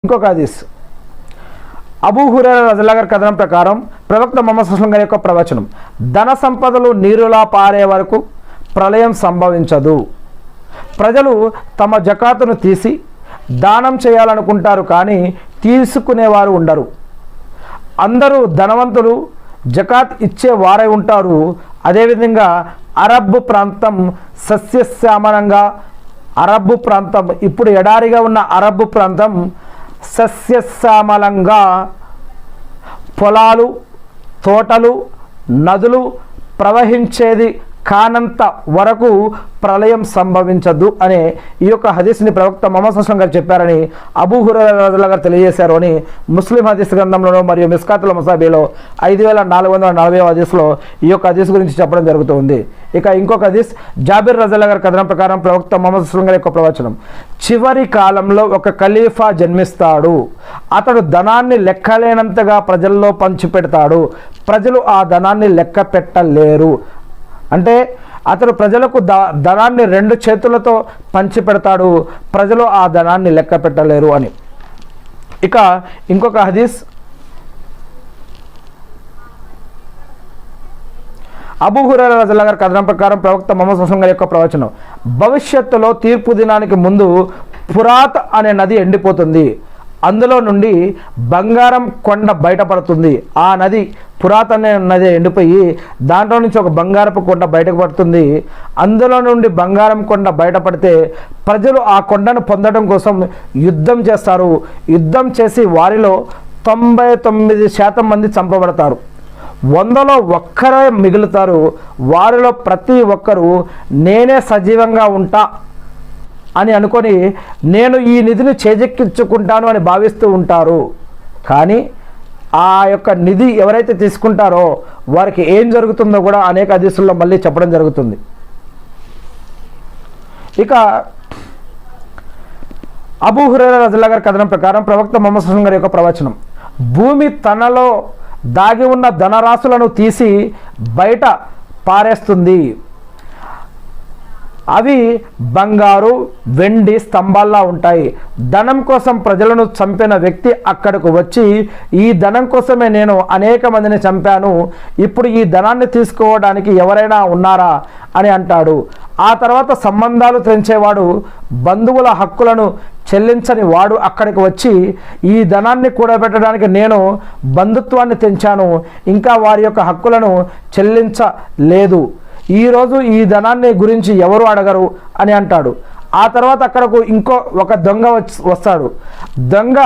ఇంకొక హదీస్ అబూ హురైరా రజల్లాహు గారి కథనం ప్రకారం ప్రవక్త ముహమ్మద్ సల్లల్లాహు అలైహి వసల్లం గారి యొక్క ప్రవచనం, ధన సంపదలు నీరులా పారే వరకు ప్రళయం సంభవించదు. ప్రజలు తమ జకాతును తీసి దానం చేయాలనుకుంటారు, కానీ తీసుకునేవారు ఉండరు. అందరూ ధనవంతులు జకాత్ ఇచ్చే వారై ఉంటారు. అదేవిధంగా అరబ్ ప్రాంతం సస్యశ్యామలంగా, అరబ్ ప్రాంతం ఇప్పుడు ఎడారిగా ఉన్న అరబ్ ప్రాంతం సస్యశ్యామలంగా, పొలాలు, తోటలు, నదులు ప్రవహించేది కానంత వరకు ప్రళయం సంభవించదు అనే ఈ యొక్క హదీస్ని ప్రవక్త ముహమ్మద్ సల్లల్లాహు అలైహి వసల్లం గారు చెప్పారని అబూ హురైరా రజల్లాహు గారు తెలియజేశారు అని ముస్లిం హదీస్ గ్రంథంలోనూ మరియు మిస్కాతుల్ మసాబీలో 5440 హదీస్లో ఈ యొక్క హదీస్ గురించి చెప్పడం జరుగుతుంది. ఇక ఇంకొక హదీస్ జాబిర్ రజల్లాహు గారి కథనం ప్రకారం ప్రవక్త ముహమ్మద్ సల్లల్లాహు అలైహి వసల్లం గారి యొక్క ప్రవచనం, చివరి కాలంలో ఒక ఖలీఫా జన్మిస్తాడు. అతడు ధనాన్ని లెక్కలేనంతగా ప్రజల్లో పంచిపెడతాడు. ప్రజలు ఆ ధనాన్ని లెక్క పెట్టలేరు. అంటే అతడు ప్రజలకు ధనాన్ని 2 చేతులతో పంచిపెడతాడు. ప్రజలు ఆ ధనాన్ని లెక్క పెట్టలేరు అని. ఇక ఇంకొక హదీస్ అబూ హురైరా రజల్లాహు గారి కథనం ప్రకారం ప్రవక్త ముహమ్మద్ సల్లల్లాహు అలైహి వసల్లం గారి యొక్క ప్రవచనం, భవిష్యత్తులో తీర్పు దినానికి ముందు ఫురాత్ అనే నది ఎండిపోతుంది. అందులో నుండి బంగారం కొండ బయటపడుతుంది. ఆ నది ఫురాత్ అనే నది ఎండిపోయి దాంట్లో నుంచి ఒక బంగారపు కొండ బయటకు పడుతుంది. అందులో నుండి బంగారం కొండ బయటపడితే ప్రజలు ఆ కొండను పొందడం కోసం యుద్ధం చేస్తారు. యుద్ధం చేసి వారిలో 99% మంది చంపబడతారు. 100లో ఒక్కరే మిగులుతారు. వారిలో ప్రతి ఒక్కరూ నేనే సజీవంగా ఉంటా అని అనుకొని నేను ఈ నిధిని చేజెక్కించుకుంటాను అని భావిస్తూ ఉంటారు. కానీ ఆ యొక్క నిధి ఎవరైతే తీసుకుంటారో వారికి ఏం జరుగుతుందో కూడా అనేక హదీసుల్లో మళ్ళీ చెప్పడం జరుగుతుంది. ఇక అబూ హురైరా రజల్లాహు గారి కథనం ప్రకారం ప్రవక్త ముహమ్మద్ సల్లల్లాహు అలైహి వసల్లం గారి యొక్క ప్రవచనం, భూమి తనలో దాగి ఉన్న ధనరాశులను తీసి బయట పారేస్తుంది. అవి బంగారు, వెండి స్తంభాల్లా ఉంటాయి. ధనం కోసం ప్రజలను చంపిన వ్యక్తి అక్కడకు వచ్చి, ఈ ధనం కోసమే నేను అనేక మందిని చంపాను, ఇప్పుడు ఈ ధనాన్ని తీసుకోవడానికి ఎవరైనా ఉన్నారా అని అంటాడు. ఆ తర్వాత సంబంధాలు తెంచేవాడు, బంధువుల హక్కులను చెల్లించని వాడు అక్కడికి వచ్చి, ఈ ధనాన్ని కూడబెట్టడానికి నేను బంధుత్వాన్ని తెంచాను, ఇంకా వారి యొక్క హక్కులను చెల్లించలేదు, ఈరోజు ఈ ధనాన్ని గురించి ఎవరు అడగరు అని అంటాడు. ఆ తర్వాత అక్కడకు ఒక దొంగ వస్తాడు. దొంగ